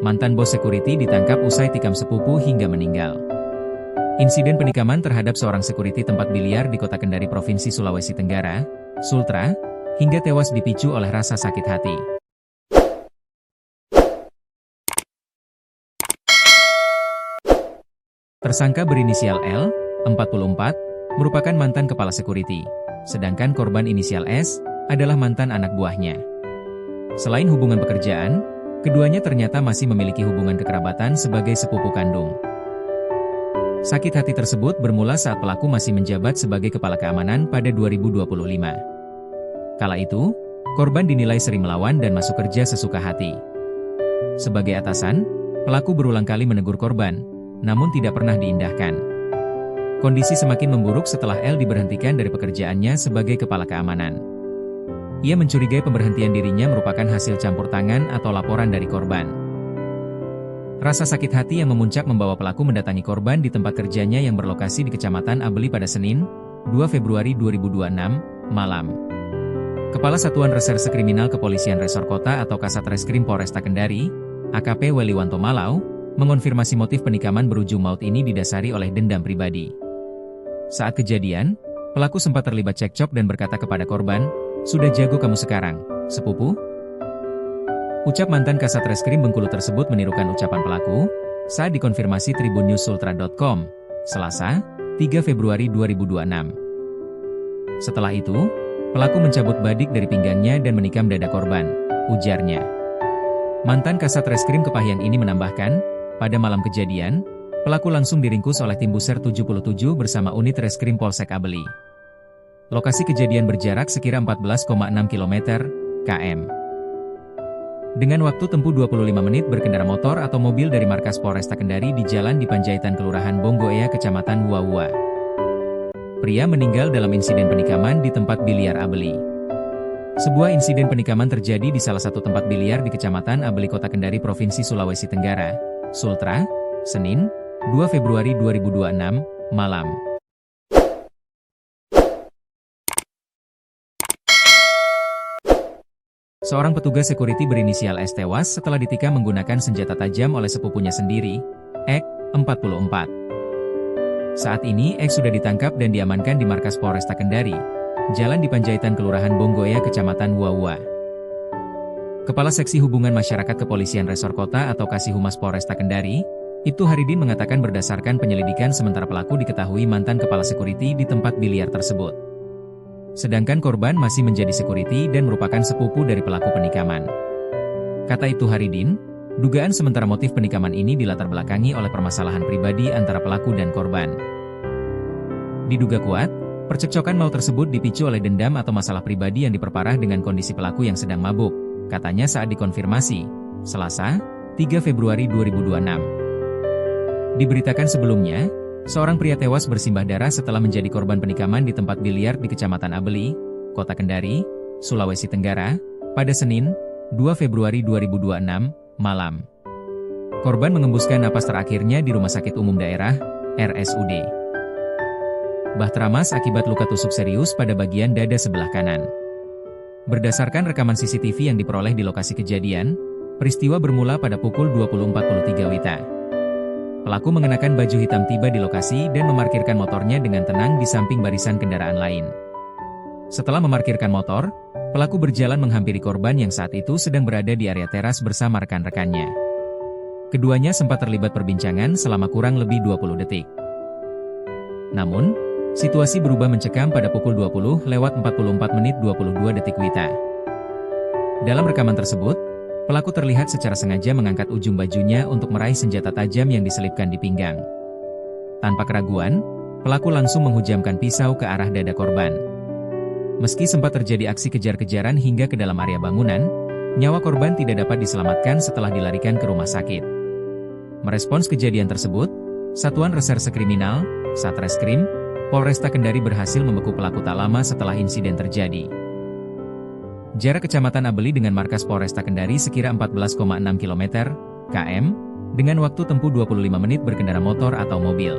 mantan bos security ditangkap usai tikam sepupu hingga meninggal. Insiden penikaman terhadap seorang security tempat biliar di Kota Kendari, Provinsi Sulawesi Tenggara, Sultra, hingga tewas dipicu oleh rasa sakit hati. Tersangka berinisial L, 44, merupakan mantan kepala security, sedangkan korban inisial S adalah mantan anak buahnya. Selain hubungan pekerjaan, keduanya ternyata masih memiliki hubungan kekerabatan sebagai sepupu kandung. Sakit hati tersebut bermula saat pelaku masih menjabat sebagai kepala keamanan pada 2025. Kala itu, korban dinilai sering melawan dan masuk kerja sesuka hati. Sebagai atasan, pelaku berulang kali menegur korban, namun tidak pernah diindahkan. Kondisi semakin memburuk setelah L diberhentikan dari pekerjaannya sebagai kepala keamanan. Ia mencurigai pemberhentian dirinya merupakan hasil campur tangan atau laporan dari korban. Rasa sakit hati yang memuncak membawa pelaku mendatangi korban di tempat kerjanya yang berlokasi di Kecamatan Abeli pada Senin, 2 Februari 2026, malam. Kepala Satuan Reserse Kriminal Kepolisian Resor Kota atau Kasatreskrim Polresta Kendari, AKP Weliwanto Malau, mengonfirmasi motif penikaman berujung maut ini didasari oleh dendam pribadi. Saat kejadian, pelaku sempat terlibat cekcok dan berkata kepada korban, "Sudah jago kamu sekarang, sepupu?" Ucap mantan Kasatreskrim Bengkulu tersebut menirukan ucapan pelaku saat dikonfirmasi tribunnews.sultra.com, Selasa, 3 Februari 2026. Setelah itu, pelaku mencabut badik dari pinggangnya dan menikam dada korban, ujarnya. Mantan Kasatreskrim Kepahyang ini menambahkan, pada malam kejadian, pelaku langsung diringkus oleh tim Buser 77 bersama unit Reskrim Polsek Abeli. Lokasi kejadian berjarak sekira 14,6 km/km. Dengan waktu tempuh 25 menit berkendara motor atau mobil dari markas Polresta Kendari di Jalan Dipanjaitan Kelurahan Bonggoea, Kecamatan Huahua. Pria meninggal dalam insiden penikaman di tempat biliar Abeli. Sebuah insiden penikaman terjadi di salah satu tempat biliar di Kecamatan Abeli, Kota Kendari, Provinsi Sulawesi Tenggara, Sultra, Senin, 2 Februari 2026, malam. Seorang petugas security berinisial S tewas setelah ditikam menggunakan senjata tajam oleh sepupunya sendiri, Ek, 44. Saat ini Ek sudah ditangkap dan diamankan di markas Polresta Kendari, Jalan Dipanjaitan Kelurahan Bonggoea, Kecamatan Huahua. Kepala Seksi Hubungan Masyarakat Kepolisian Resor Kota atau Kasihumas Polresta Kendari, Ibtu Haridin mengatakan berdasarkan penyelidikan sementara pelaku diketahui mantan kepala security di tempat biliar tersebut. Sedangkan korban masih menjadi security dan merupakan sepupu dari pelaku penikaman. Kata Ibtu Haridin, dugaan sementara motif penikaman ini dilatar belakangi oleh permasalahan pribadi antara pelaku dan korban. Diduga kuat, percekcokan maut tersebut dipicu oleh dendam atau masalah pribadi yang diperparah dengan kondisi pelaku yang sedang mabuk, katanya saat dikonfirmasi, Selasa, 3 Februari 2026. Diberitakan sebelumnya, seorang pria tewas bersimbah darah setelah menjadi korban penikaman di tempat biliar di Kecamatan Abeli, Kota Kendari, Sulawesi Tenggara, pada Senin, 2 Februari 2026, malam. Korban mengembuskan napas terakhirnya di Rumah Sakit Umum Daerah, RSUD Bahtramas akibat luka tusuk serius pada bagian dada sebelah kanan. Berdasarkan rekaman CCTV yang diperoleh di lokasi kejadian, peristiwa bermula pada pukul 20.43 WITA. Pelaku mengenakan baju hitam tiba di lokasi dan memarkirkan motornya dengan tenang di samping barisan kendaraan lain. Setelah memarkirkan motor, pelaku berjalan menghampiri korban yang saat itu sedang berada di area teras bersama rekan-rekannya. Keduanya sempat terlibat perbincangan selama kurang lebih 20 detik. Namun, situasi berubah mencekam pada pukul 20:44:22 WITA. Dalam rekaman tersebut, pelaku terlihat secara sengaja mengangkat ujung bajunya untuk meraih senjata tajam yang diselipkan di pinggang. Tanpa keraguan, pelaku langsung menghujamkan pisau ke arah dada korban. Meski sempat terjadi aksi kejar-kejaran hingga ke dalam area bangunan, nyawa korban tidak dapat diselamatkan setelah dilarikan ke rumah sakit. Merespons kejadian tersebut, Satuan Reserse Kriminal, Satreskrim, Polresta Kendari berhasil membekuk pelaku tak lama setelah insiden terjadi. Jarak Kecamatan Abeli dengan markas Polresta Kendari sekira 14,6 km/km, dengan waktu tempuh 25 menit berkendara motor atau mobil.